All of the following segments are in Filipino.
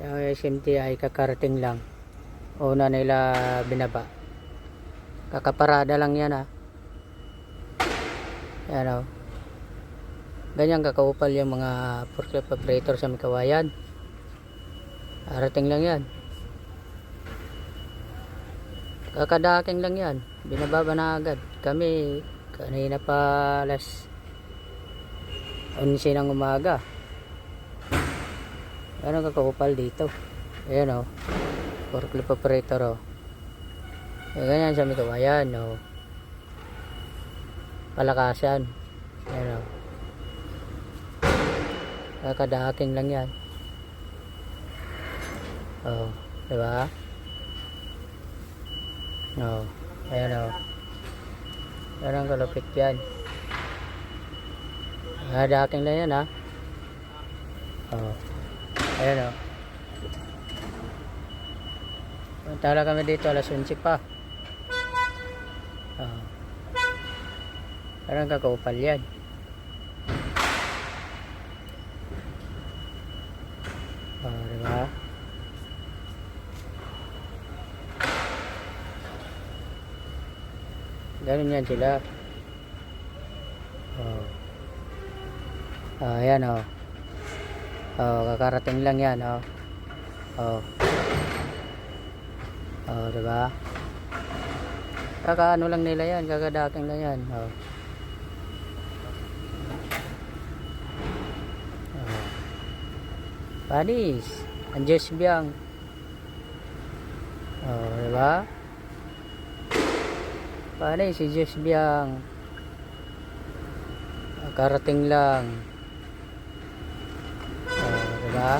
Yung SMT ay kakarating lang. Una nila binaba. Kakaparada lang yan Yan ganyan kakaupal yung mga forklift operator sa Mikawayan. Arating lang yan. Kakadaking lang yan. Binababa na agad. Kami kanina pa alas 11 ng umaga. Ganun kakaupal dito. Ayan forklift operator ganyan sa Mikawayan palakasan. Ayan kakadaking lang yan. Diba? Ayan ganun kalupit yan. Kakadaking lang yan ayan Tala kami dito alas 11 pa. Parang kakaupal yan. Diba? Ganun yan sila. Ayan kakarating lang yan diba? Kakaano lang nila yan, kakadaking lang yan Panis ang Diyos biyang diba? Panis si Diyos biyang karating lang diba?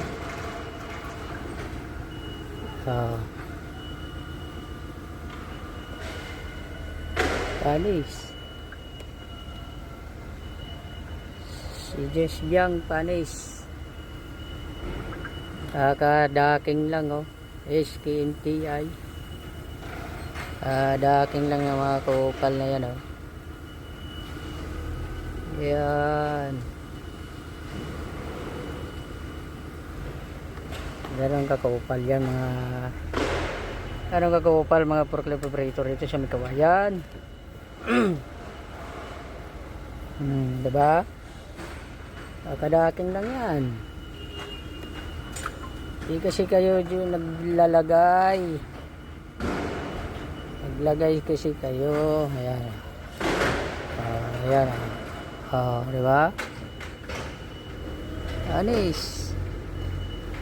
Panis si Diyos biyang panis kakadaking lang SKNTI daking lang ng mga kaupal na yan yan ganun kakaupal yan ganun kakaupal mga forklift operator dito sa Mikawayan. Diba? Kakadaking lang yan. Di kasi kayo naglalagay kasi kayo ayan diba? Anis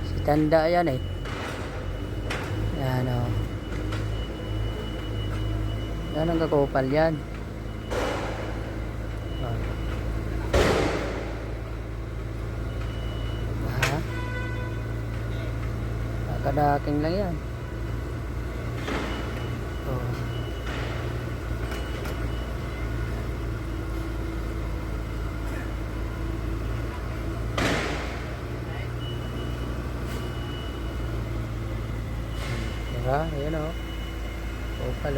si tanda yan yan yan ang kakupal yan kakadaking lang yan diba? Ayan kupal